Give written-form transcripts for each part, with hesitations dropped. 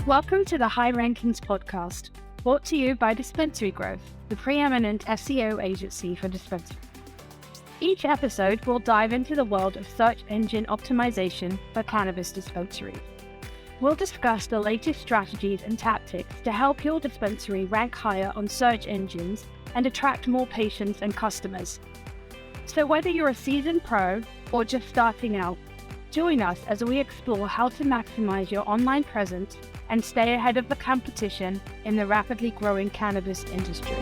Welcome to the High Rankings podcast, brought to you by Dispensary-Growth, the preeminent SEO agency for dispensaries. Each episode will dive into the world of search engine optimization for cannabis dispensaries. We'll discuss the latest strategies and tactics to help your dispensary rank higher on search engines and attract more patients and customers. So whether you're a seasoned pro or just starting out, join us as we explore how to maximize your online presence and stay ahead of the competition in the rapidly growing cannabis industry.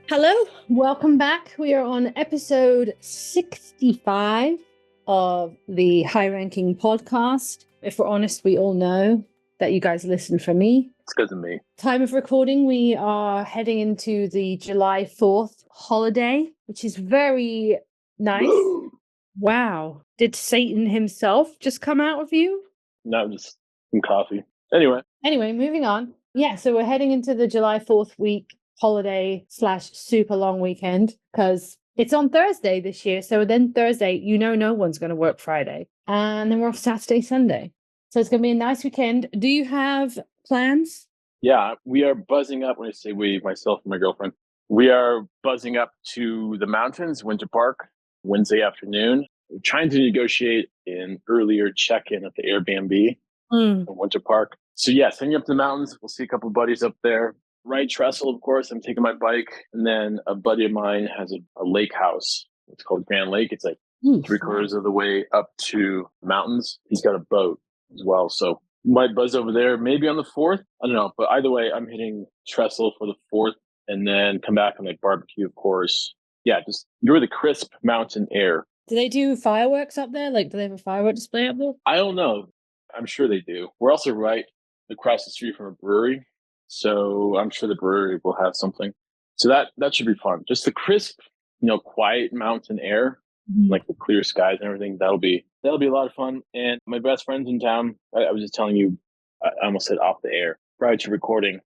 Hello, welcome back. We are on episode 65 of the High Ranking podcast. If we're honest, we all know that you guys listen for me. It's because of me. Time of recording, we are heading into the July 4th holiday, which is very nice. Woo! Wow. Did Satan himself just come out of you? No, just some coffee. Anyway, moving on. Yeah, so we're heading into the July 4th week holiday / super long weekend because it's on Thursday this year. So then Thursday, no one's going to work Friday. And then we're off Saturday, Sunday. So it's going to be a nice weekend. Do you have plans? yeah, we are buzzing up. When I say we, myself and my girlfriend, we are buzzing up to the mountains, Winter Park, Wednesday afternoon. We're trying to negotiate an earlier check-in at the Airbnb in Winter Park. So yeah, heading up to the mountains. We'll see a couple of buddies up there. Right trestle, of course. I'm taking my bike. And then a buddy of mine has a lake house. It's called Grand Lake. It's like 3/4 of the way up to the mountains. He's got a boat as well. So might buzz over there maybe on the 4th. I don't know. But either way, I'm hitting trestle for the 4th and then come back and like barbecue, of course. Yeah, just enjoy the crisp mountain air. Do they do fireworks up there? Like, do they have a firework display up there? I don't know. I'm sure they do. We're also right across the street from a brewery. So I'm sure the brewery will have something. So that should be fun. Just the crisp, quiet mountain air, like the clear skies and everything. That'll be a lot of fun. And my best friend's in town. I was just telling you, I almost said off the air prior to recording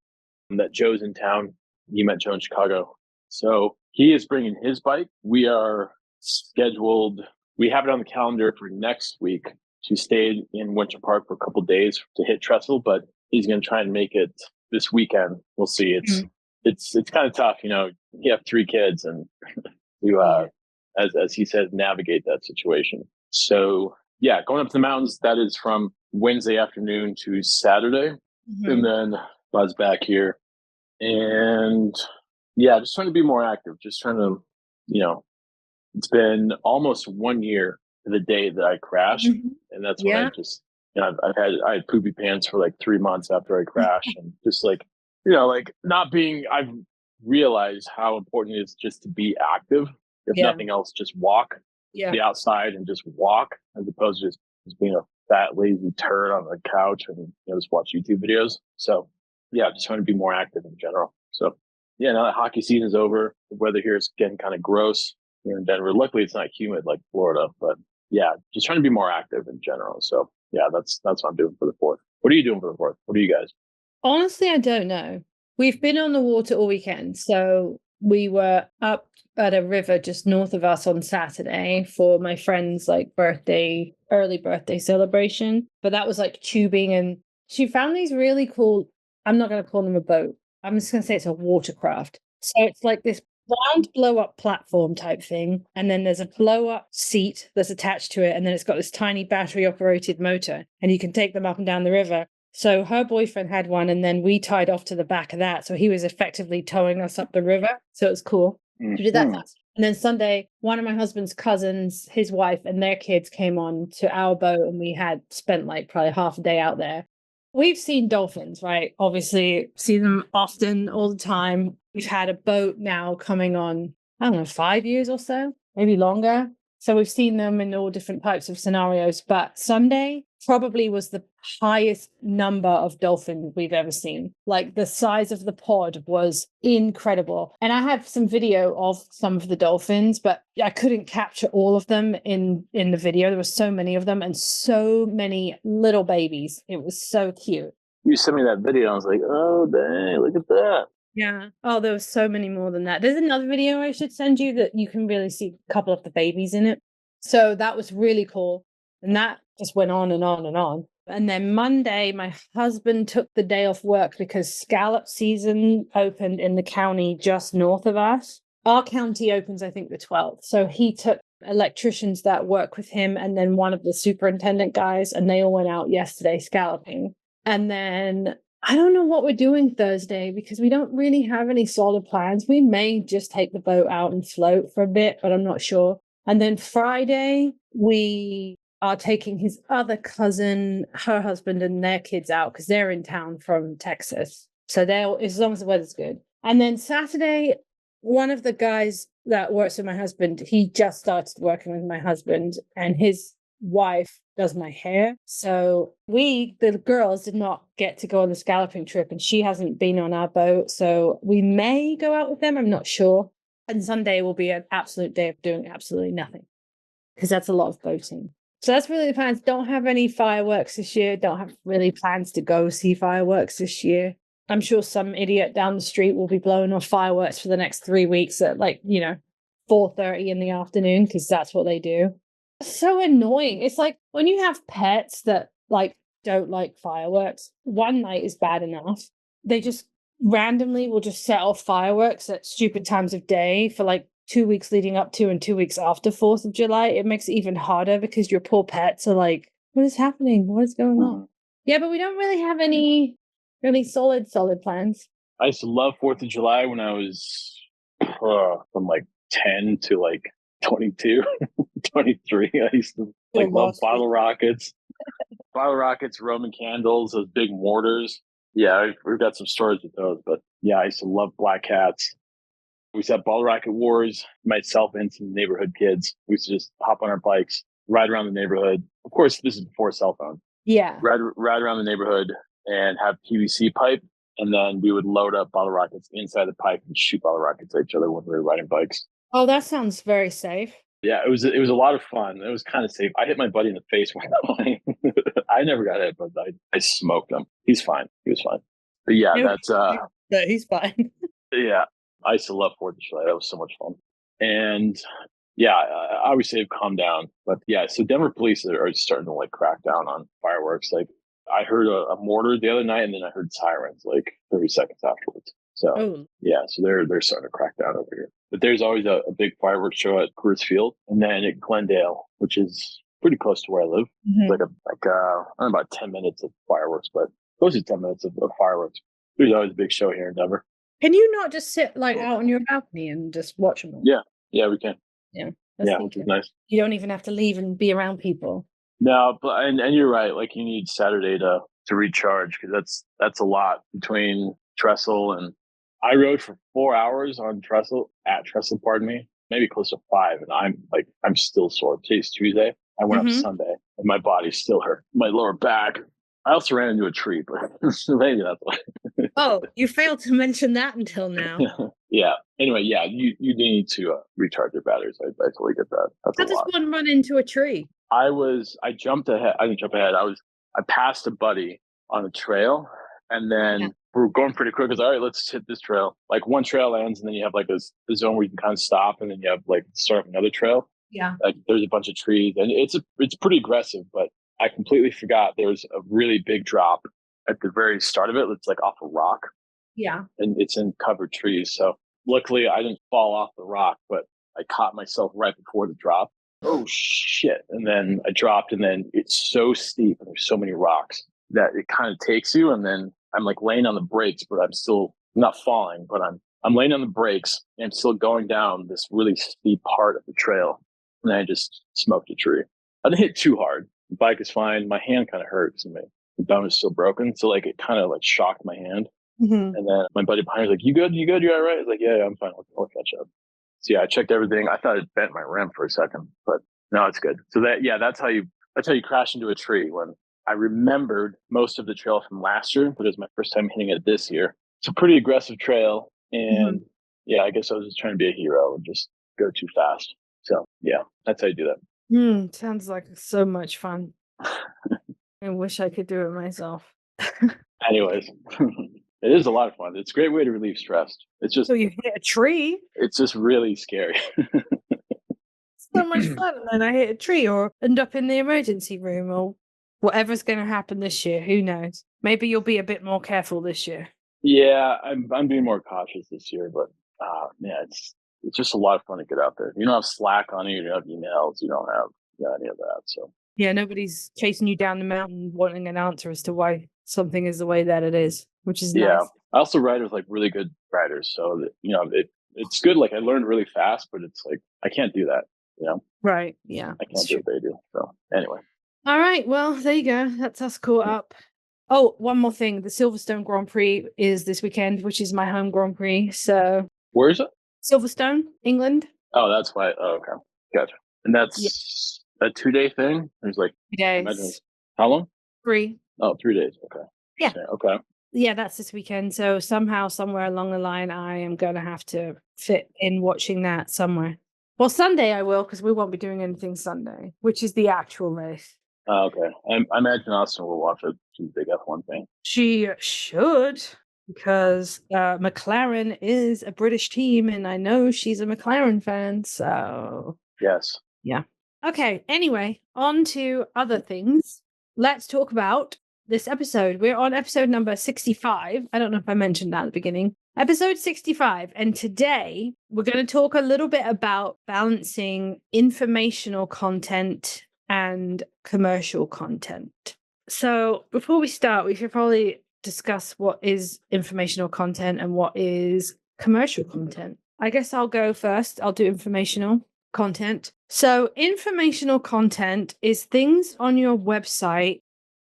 that Joe's in town. You met Joe in Chicago. So he is bringing his bike. We are scheduled. We have it on the calendar for next week to stay in Winter Park for a couple of days to hit trestle, but he's going to try and make it this weekend. We'll see. It's kind of tough. You have 3 kids and you, as he says, navigate that situation. So yeah, going up to the mountains, that is from Wednesday afternoon to Saturday. And then buzz back here. And yeah, just trying to be more active, just trying to, it's been almost 1 year to the day that I crashed. And that's when I just, I had poopy pants for like 3 months after I crashed and just like, I've realized how important it is just to be active. If nothing else, just walk, be outside and just walk as opposed to just being a fat, lazy turd on the couch and just watch YouTube videos. So yeah, just trying to be more active in general. So yeah, now that hockey season's over, the weather here is getting kind of gross here in Denver. Luckily, it's not humid like Florida, but yeah, just trying to be more active in general. So yeah, that's what I'm doing for the 4th. What are you doing for the 4th? What are you guys? Honestly, I don't know. We've been on the water all weekend. So we were up at a river just north of us on Saturday for my friend's early birthday celebration. But that was like tubing, and she found these really cool, I'm not going to call them a boat. I'm just going to say it's a watercraft. So it's like this round blow-up platform type thing. And then there's a blow-up seat that's attached to it. And then it's got this tiny battery-operated motor. And you can take them up and down the river. So her boyfriend had one, and then we tied off to the back of that. So he was effectively towing us up the river. So it was cool. We did that fast. And then Sunday, one of my husband's cousins, his wife, and their kids came on to our boat, and we had spent probably half a day out there. We've seen dolphins, right? Obviously, see them often, all the time. We've had a boat now coming on, 5 years or so, maybe longer. So we've seen them in all different types of scenarios. But Sunday probably was the highest number of dolphins we've ever seen. Like the size of the pod was incredible. And I have some video of some of the dolphins, but I couldn't capture all of them in the video. There were so many of them and so many little babies. It was so cute. You sent me that video. I was like, oh, dang, look at that. Yeah. Oh, there was so many more than that. There's another video I should send you that you can really see a couple of the babies in it. So that was really cool. And that just went on and on and on. And then Monday, my husband took the day off work because scallop season opened in the county just north of us. Our county opens, I think, the 12th. So he took electricians that work with him and then one of the superintendent guys, and they all went out yesterday scalloping. And then I don't know what we're doing Thursday because we don't really have any solid plans. We may just take the boat out and float for a bit, but I'm not sure. And then Friday, we are taking his other cousin, her husband, and their kids out because they're in town from Texas. So they'll, as long as the weather's good. And then Saturday, one of the guys that works with my husband, he just started working with my husband, and his wife does my hair. So we, the girls, did not get to go on the scalloping trip, and she hasn't been on our boat. So we may go out with them. I'm not sure. And Sunday will be an absolute day of doing absolutely nothing because that's a lot of boating. So that's really the plans. Don't have any fireworks this year. Don't have really plans to go see fireworks this year. I'm sure some idiot down the street will be blowing off fireworks for the next 3 weeks at 4:30 in the afternoon because that's what they do. It's so annoying. It's like when you have pets that don't like fireworks, one night is bad enough. They just randomly will just set off fireworks at stupid times of day for 2 weeks leading up to and 2 weeks after 4th of July. It makes it even harder because your poor pets are like, what is happening? What is going on? Yeah, but we don't really have any really solid plans. I used to love 4th of July when I was from 10 to 22, 23. I used to love bottle rockets. Bottle rockets, Roman candles, those big mortars. Yeah, we've got some stories with those. But yeah, I used to love black hats. We used to have bottle rocket wars, myself and some neighborhood kids. We used to just hop on our bikes, ride around the neighborhood. Of course, this is before cell phone. Yeah. Ride around the neighborhood and have PVC pipe. And then we would load up bottle rockets inside the pipe and shoot bottle rockets at each other when we were riding bikes. Oh, that sounds very safe. Yeah, it was a lot of fun. It was kind of safe. I hit my buddy in the face one time. I never got hit, but I smoked him. He's fine. He was fine. But yeah, that's but he's fine. Yeah, I used to love 4th of July. That was so much fun. And yeah, I always say calm down. But yeah, so Denver police are starting to crack down on fireworks. I heard a mortar the other night, and then I heard sirens 30 seconds afterwards. So yeah, so they're starting to crack down over here. But there's always a big fireworks show at Coors Field, and then at Glendale, which is pretty close to where I live. Mm-hmm. I don't know, about 10 minutes of fireworks, but close to 10 minutes of fireworks. There's always a big show here in Denver. Can you not just sit out on your balcony and just watch them all? Yeah, we can. Yeah, which is nice. You don't even have to leave and be around people. No, but and you're right. You need Saturday to recharge because that's a lot between Trestle, and I rode for 4 hours on Trestle, pardon me, maybe close to 5, and I'm still sore. Today's Tuesday. I went up Sunday, and my body still hurt. My lower back. I also ran into a tree, but maybe that's why. Oh, you failed to mention that until now. Yeah. Anyway, yeah, you need to recharge your batteries. I totally get that. That's How does one run into a tree? I jumped ahead. I didn't jump ahead. I passed a buddy on a trail, and then we're going pretty quick. Because all right, let's hit this trail. One trail ends, and then you have a zone where you can kind of stop, and then you have start another trail. Yeah. There's a bunch of trees, and it's pretty aggressive, but I completely forgot there's a really big drop at the very start of it. It's off a rock. Yeah. And it's in covered trees. So luckily I didn't fall off the rock, but I caught myself right before the drop. Oh shit. And then I dropped, and then it's so steep and there's so many rocks that it kind of takes you. And then I'm laying on the brakes, but I'm still not falling, but I'm laying on the brakes and I'm still going down this really steep part of the trail. And I just smoked a tree. I didn't hit too hard. The bike is fine. My hand kind of hurts, and the bone is still broken. So it kind of shocked my hand. Mm-hmm. And then my buddy behind me was you good? You good? You all right? I was yeah, I'm fine. I'll catch up. So yeah, I checked everything. I thought it bent my rim for a second, but no, it's good. So that's how you crash into a tree. When I remembered most of the trail from last year, but it was my first time hitting it this year. It's a pretty aggressive trail. And yeah, I guess I was just trying to be a hero and just go too fast. So yeah, that's how you do that. Sounds like so much fun. I wish I could do it myself. Anyways, it is a lot of fun. It's a great way to relieve stress. It's just so you hit a tree. It's just really scary. It's so much fun. And then I hit a tree or end up in the emergency room or whatever's going to happen this year. Who knows? Maybe you'll be a bit more careful this year. Yeah, I'm being more cautious this year, but yeah, it's just a lot of fun to get out there. You don't have Slack on you, you don't have emails, you don't have any of that. So yeah, nobody's chasing you down the mountain wanting an answer as to why something is the way that it is, which is nice. I also ride with like really good riders, so that, it's good. Like I learned really fast, but it's like I can't do that. Right? Yeah, I can't do what they do. So anyway, all right. Well, there you go. That's us caught up. Oh, one more thing. The Silverstone Grand Prix is this weekend, which is my home Grand Prix. So where is it? Silverstone, England. Oh, that's why. Oh, okay, gotcha. And that's a 2-day thing. There's like 3 days. How long? 3. Oh, 3 days. Okay. Yeah. Okay. Yeah, that's this weekend. So somehow, somewhere along the line, I am going to have to fit in watching that somewhere. Well, Sunday I will, because we won't be doing anything Sunday, which is the actual race. Oh, okay. I imagine Austin will watch a big F1 thing. She should, because McLaren is a British team, and I know she's a McLaren fan. So yes. Yeah. Okay. Anyway, on to other things. Let's talk about this episode. We're on episode number 65. I don't know if I mentioned that at the beginning. Episode 65. And today we're going to talk a little bit about balancing informational content and commercial content. So before we start, we should probably discuss what is informational content and what is commercial content. I guess I'll go first. I'll do informational content. So informational content is things on your website.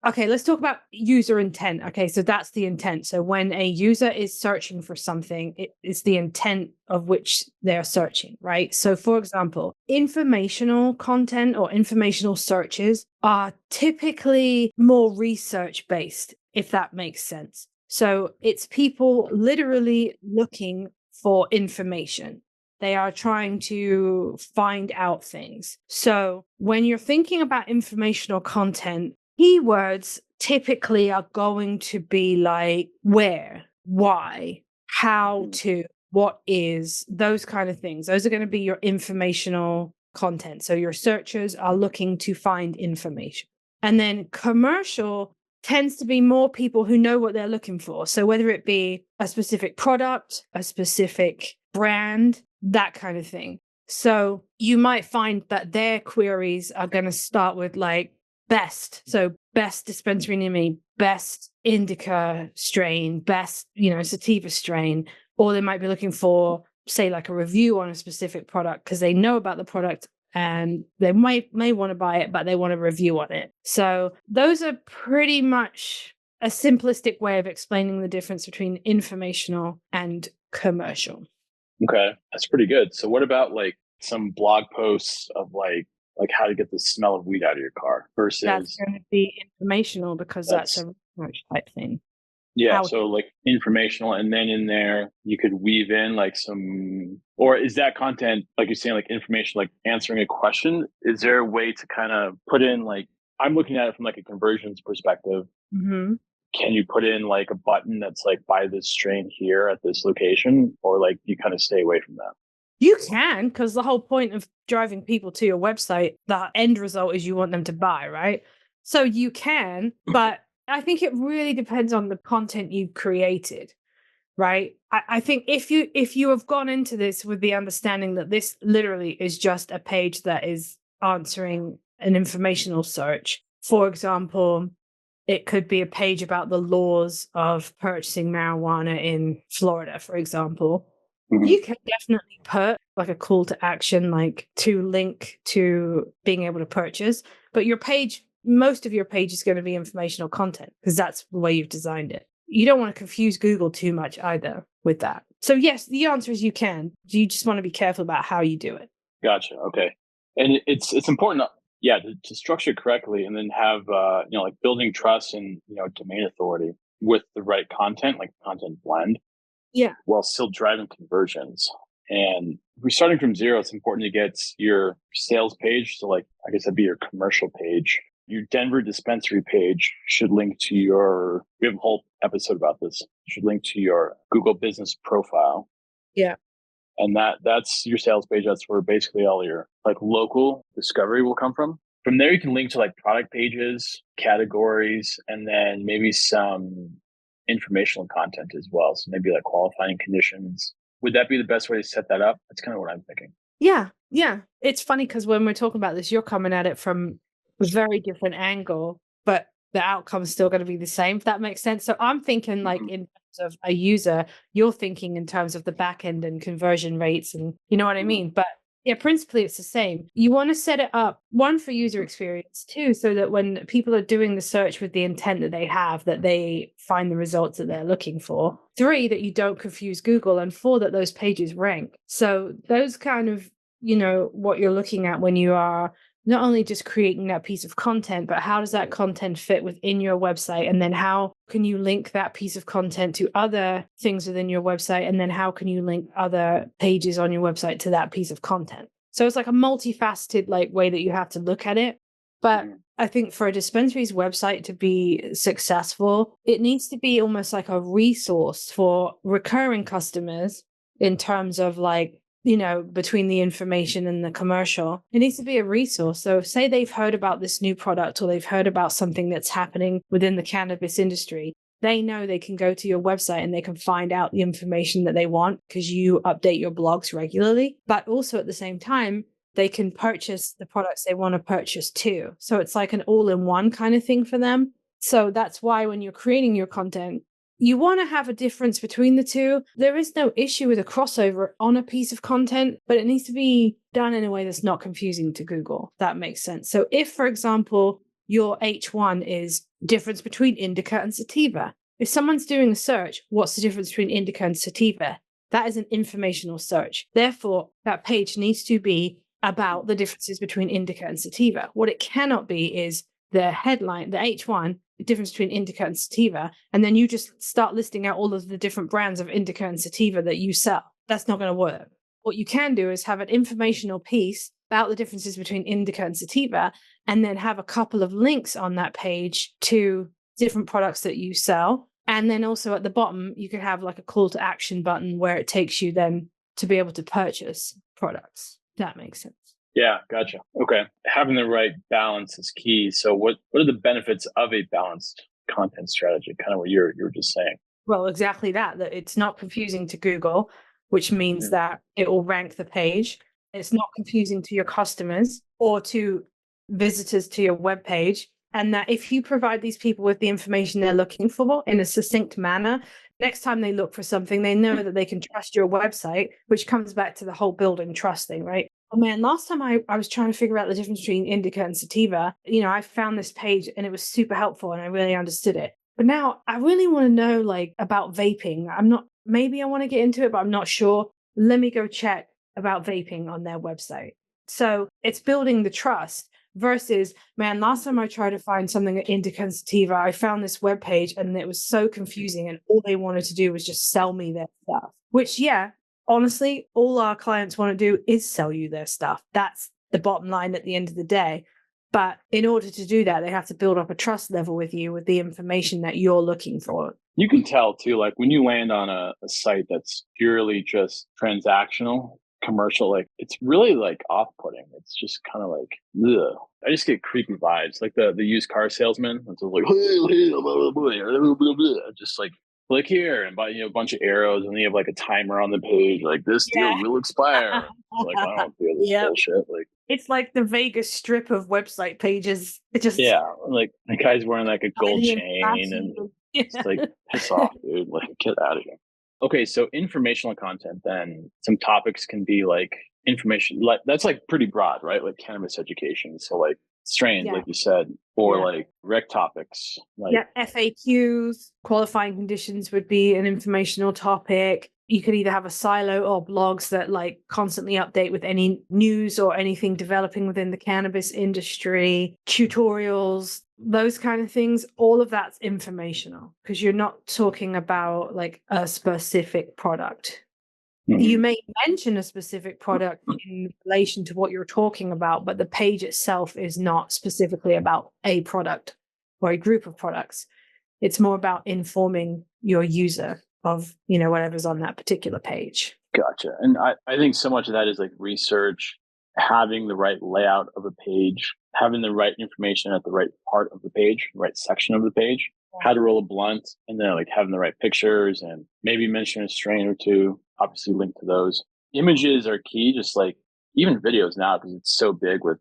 Okay, let's talk about user intent. Okay, so that's the intent. So when a user is searching for something, it is the intent of which they're searching, right? So for example, informational content or informational searches are typically more research based, if that makes sense. So it's people literally looking for information. They are trying to find out things. So when you're thinking about informational content, keywords typically are going to be like where, why, how to, what is, those kind of things. Those are going to be your informational content. So your searchers are looking to find information. And then commercial tends to be more people who know what they're looking for. So whether it be a specific product, a specific brand, that kind of thing. So you might find that their queries are going to start with like best. So best dispensary near me, best indica strain, best, sativa strain. Or they might be looking for, say, like a review on a specific product because they know about the product and they may want to buy it, but they want a review on it. So those are pretty much a simplistic way of explaining the difference between informational and commercial. Okay, that's pretty good. So what about like some blog posts of like how to get the smell of weed out of your car versus that's going to be informational because that's a research type thing. Yeah, so like informational, and then in there you could weave in like some, or is that content like you're saying, like information, like answering a question? Is there a way to kind of put in like, I'm looking at it from like a conversions perspective. Mm-hmm. Can you put in like a button that's like buy this strain here at this location, or like you kind of stay away from that? You can, because the whole point of driving people to your website, the end result is you want them to buy, right? So you can, but I think it really depends on the content you've created, right? I think if you have gone into this with the understanding that this literally is just a page that is answering an informational search, for example, it could be a page about the laws of purchasing marijuana in Florida, for example. Mm-hmm. You can definitely put like a call to action, like to link to being able to purchase, but your page, most of your page is going to be informational content because that's the way you've designed it. You don't want to confuse Google too much either with that. So yes, the answer is you can. You just want to be careful about how you do it. Gotcha. Okay. And it's important, to structure it correctly and then have, like building trust and, domain authority with the right content, like content blend. Yeah. While still driving conversions. And if we're starting from zero, it's important to get your sales page. So like, I guess that'd be your commercial page. Your Denver dispensary page should link to we have a whole episode about this, should link to your Google business profile. Yeah. And that's your sales page. That's where basically all your like local discovery will come from. From there, you can link to like product pages, categories, and then maybe some informational content as well. So maybe like qualifying conditions. Would that be the best way to set that up? That's kind of what I'm thinking. Yeah. Yeah. It's funny because when we're talking about this, you're coming at it from a very different angle, but the outcome is still going to be the same, if that makes sense. So I'm thinking like in terms of a user, you're thinking in terms of the back end and conversion rates, and you know what I mean? But yeah, principally it's the same. You want to set it up, one, for user experience, two, so that when people are doing the search with the intent that they have, that they find the results that they're looking for. Three, that you don't confuse Google, and four, that those pages rank. So those kind of, what you're looking at when you are not only just creating that piece of content, but how does that content fit within your website? And then how can you link that piece of content to other things within your website? And then how can you link other pages on your website to that piece of content? So it's like a multifaceted like way that you have to look at it. But I think for a dispensary's website to be successful, it needs to be almost like a resource for recurring customers in terms of like, between the information and the commercial. It needs to be a resource. So say they've heard about this new product or they've heard about something that's happening within the cannabis industry. They know they can go to your website and they can find out the information that they want because you update your blogs regularly. But also at the same time, they can purchase the products they want to purchase too. So it's like an all-in-one kind of thing for them. So that's why when you're creating your content, you want to have a difference between the two. There is no issue with a crossover on a piece of content, but it needs to be done in a way that's not confusing to Google. That makes sense. So if, for example, your H1 is difference between indica and sativa, if someone's doing a search, what's the difference between indica and sativa? That is an informational search. Therefore, that page needs to be about the differences between indica and sativa. What it cannot be is the headline, the H1, the difference between indica and sativa, and then you just start listing out all of the different brands of indica and sativa that you sell. That's not going to work. What you can do is have an informational piece about the differences between indica and sativa, and then have a couple of links on that page to different products that you sell. And then also at the bottom, you could have like a call to action button where it takes you then to be able to purchase products. That makes sense. Yeah, gotcha. Okay. Having the right balance is key. So what are the benefits of a balanced content strategy? Kind of what you were just saying. Well, exactly that it's not confusing to Google, which means that it will rank the page. It's not confusing to your customers or to visitors to your webpage. And that if you provide these people with the information they're looking for in a succinct manner, next time they look for something, they know that they can trust your website, which comes back to the whole building trust thing, right? Oh man, last time I was trying to figure out the difference between indica and sativa, I found this page and it was super helpful and I really understood it. But now I really want to know like about vaping. Maybe I want to get into it, but I'm not sure. Let me go check about vaping on their website. So it's building the trust versus, man, last time I tried to find something at indica and sativa, I found this webpage and it was so confusing and all they wanted to do was just sell me their stuff, which, yeah, honestly, all our clients want to do is sell you their stuff. That's the bottom line at the end of the day. But in order to do that, they have to build up a trust level with you with the information that you're looking for. You can tell too, like when you land on a site that's purely just transactional, commercial, like it's really like off-putting. It's just kind of like, ugh. I just get creepy vibes, like the used car salesman. It's like, just like click here and buy a bunch of arrows, and then you have like a timer on the page, like this deal will expire. Like I don't feel this bullshit. Like it's like the Vegas Strip of website pages. It just like the guy's wearing like a gold chain and it's like piss off, dude. Like get out of here. Okay, so informational content. Then some topics can be like information. Like that's like pretty broad, right? Like cannabis education. So like strains, like you said, or like rec topics. Like FAQs, qualifying conditions would be an informational topic. You could either have a silo or blogs that like constantly update with any news or anything developing within the cannabis industry, tutorials, those kind of things. All of that's informational because you're not talking about like a specific product. You may mention a specific product in relation to what you're talking about, but the page itself is not specifically about a product or a group of products. It's more about informing your user of, you know, whatever's on that particular page. Gotcha. And I think so much of that is like research, having the right layout of a page, having the right information at the right part of the page, right section of the page, how to roll a blunt, and then like having the right pictures and maybe mention a strain or two, obviously link to those. Images are key, just like even videos now, because it's so big with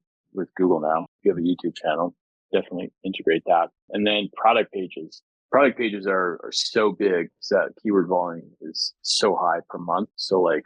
Google now. If you have a YouTube channel, definitely integrate that. And then product pages. Product pages are so big that keyword volume is so high per month. So like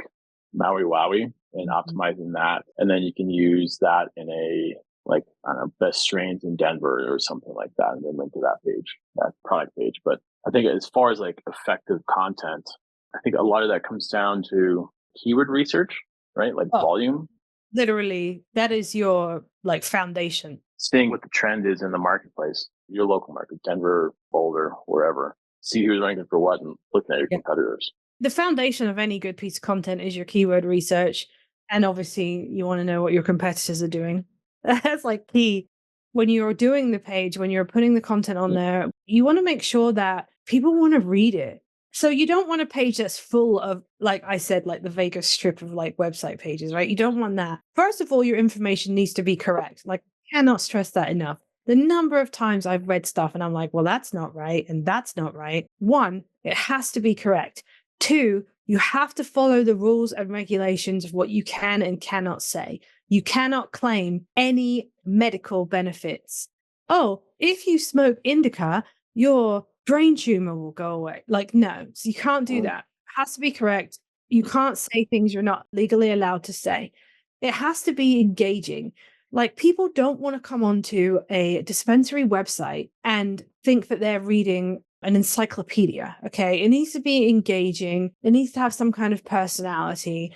Maui Wowie and optimizing that. And then you can use that in a, like, I don't know, best strains in Denver or something like that. And then link to that page, that product page. But I think as far as like effective content, I think a lot of that comes down to keyword research, right? Like volume. Literally, that is your like foundation. Seeing what the trend is in the marketplace, your local market, Denver, Boulder, wherever. See who's ranking for what and looking at your competitors. The foundation of any good piece of content is your keyword research. And obviously, you want to know what your competitors are doing. That's like key. When you're doing the page, when you're putting the content on there, you want to make sure that people want to read it. So you don't want a page that's full of, like I said, like the Vegas strip of like website pages, right? You don't want that. First of all, your information needs to be correct. Like, cannot stress that enough. The number of times I've read stuff and I'm like, well, that's not right. And that's not right. One, it has to be correct. Two, you have to follow the rules and regulations of what you can and cannot say. You cannot claim any medical benefits. Oh, if you smoke indica, your brain tumor will go away. Like, no, so you can't do that. It has to be correct. You can't say things you're not legally allowed to say. It has to be engaging. Like, people don't want to come onto a dispensary website and think that they're reading an encyclopedia. Okay. It needs to be engaging. It needs to have some kind of personality.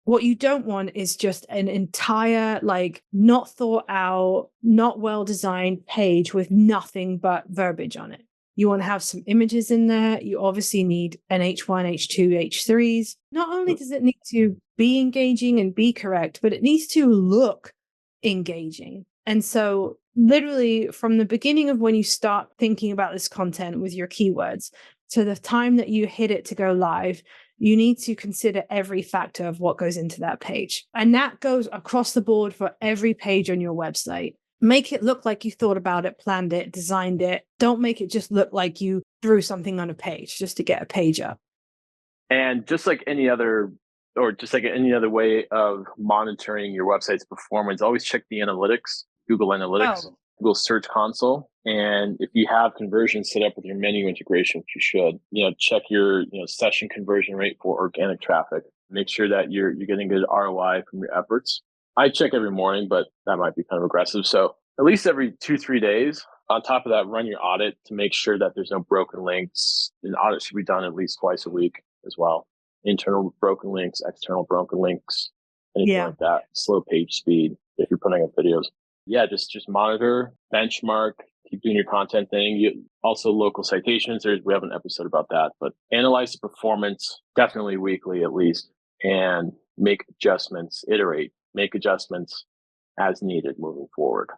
What you don't want is just an entire, like, not thought out, not well designed page with nothing but verbiage on it. You want to have some images in there. You obviously need an H1, H2, H3s. Not only does it need to be engaging and be correct, but it needs to look engaging. And so literally from the beginning of when you start thinking about this content with your keywords to the time that you hit it to go live, you need to consider every factor of what goes into that page. And that goes across the board for every page on your website. Make it look like you thought about it, planned it, designed it. Don't make it just look like you threw something on a page just to get a page up. And just like any other way of monitoring your website's performance, always check the analytics, Google Analytics, Google Search Console. And if you have conversions set up with your menu integration, which you should, check your, session conversion rate for organic traffic. Make sure that you're getting good ROI from your efforts. I check every morning, but that might be kind of aggressive. So at least every 2-3 days. On top of that, run your audit to make sure that there's no broken links. An audit should be done at least twice a week as well. Internal broken links, external broken links, anything like that. Slow page speed if you're putting up videos. Yeah, just monitor, benchmark, keep doing your content thing. Also local citations. We have an episode about that, but analyze the performance definitely weekly at least, and make adjustments, iterate, make adjustments as needed moving forward. I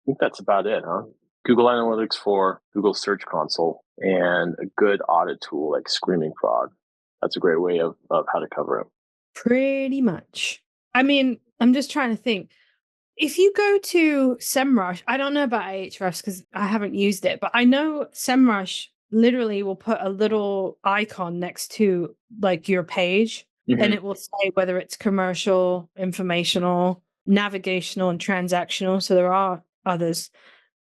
think that's about it, huh? Google Analytics for Google Search Console and a good audit tool like Screaming Frog. That's a great way of how to cover it. Pretty much. I mean, I'm just trying to think. If you go to SEMrush, I don't know about Ahrefs because I haven't used it, but I know SEMrush literally will put a little icon next to like your page, and it will say whether it's commercial, informational, navigational, and transactional. So there are others.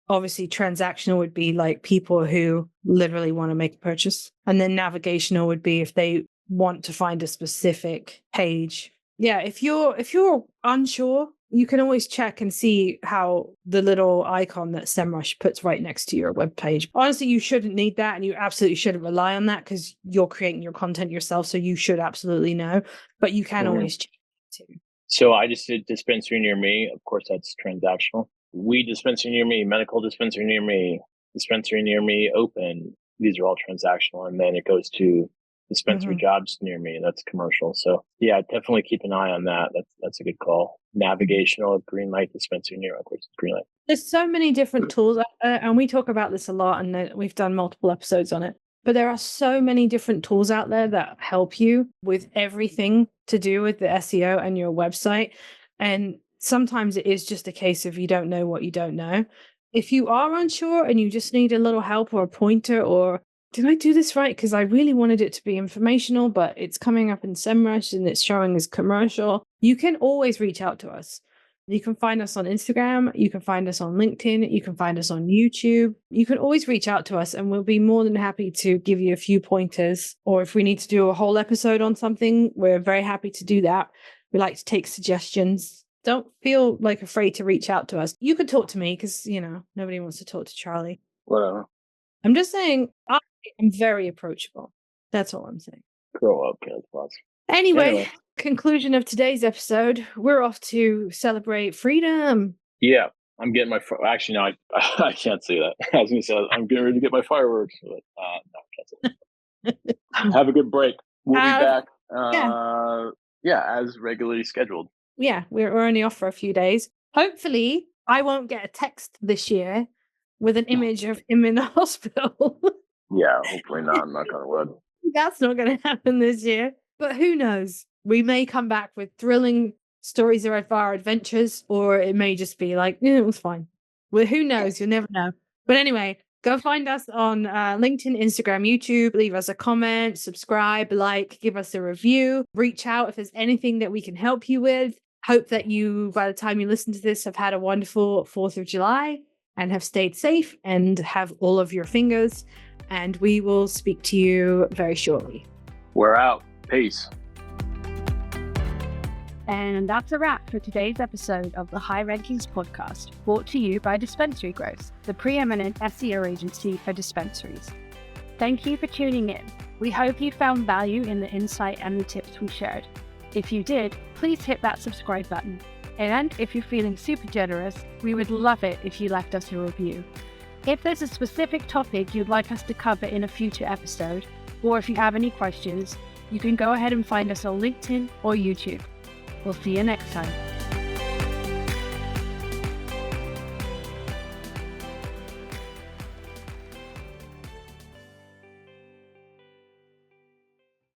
Obviously, transactional would be like people who literally want to make a purchase. And then navigational would be if they want to find a specific page. Yeah, if you're unsure, you can always check and see how the little icon that SEMrush puts right next to your web page. Honestly, you shouldn't need that, and you absolutely shouldn't rely on that because you're creating your content yourself, so you should absolutely know. But you can always check it too. So I just did dispensary near me. Of course, that's transactional. Weed dispensary near me, medical dispensary near me, dispensary near me, open. These are all transactional. And then it goes to dispensary jobs near me, and that's commercial. So yeah, definitely keep an eye on that. That's a good call. Navigational, green light, dispensary near, of course, green light. There's so many different tools, and we talk about this a lot, and we've done multiple episodes on it. But there are so many different tools out there that help you with everything to do with the SEO and your website. And sometimes it is just a case of you don't know what you don't know. If you are unsure and you just need a little help or a pointer, or did I do this right? Because I really wanted it to be informational, but it's coming up in SEMrush and it's showing as commercial. You can always reach out to us. You can find us on Instagram. You can find us on LinkedIn. You can find us on YouTube. You can always reach out to us and we'll be more than happy to give you a few pointers. Or if we need to do a whole episode on something, we're very happy to do that. We like to take suggestions. Don't feel like afraid to reach out to us. You could talk to me because, nobody wants to talk to Charlie. Whatever. I'm just saying I am very approachable. That's all I'm saying. Grow up, kids. Boss. Anyway, conclusion of today's episode. We're off to celebrate freedom. Yeah, I'm getting my. Actually, no, I can't say that. I was going to say I'm getting ready to get my fireworks, but no, I can't say that. Have a good break. We'll be back. As regularly scheduled. Yeah, we're only off for a few days. Hopefully, I won't get a text this year with an image of him in the hospital. Yeah, hopefully not. I'm not going to wood. That's not going to happen this year. But who knows? We may come back with thrilling stories of our adventures, or it may just be like, it was fine. Well, who knows? You'll never know. But anyway, go find us on LinkedIn, Instagram, YouTube. Leave us a comment, subscribe, give us a review. Reach out if there's anything that we can help you with. Hope that you, by the time you listen to this, have had a wonderful 4th of July and have stayed safe and have all of your fingers. And we will speak to you very shortly. We're out. Peace. And that's a wrap for today's episode of the High Rankings podcast, brought to you by Dispensary-Growth, the preeminent SEO agency for dispensaries. Thank you for tuning in. We hope you found value in the insight and the tips we shared. If you did, please hit that subscribe button. And if you're feeling super generous, we would love it if you left us a review. If there's a specific topic you'd like us to cover in a future episode, or if you have any questions, you can go ahead and find us on LinkedIn or YouTube. We'll see you next time.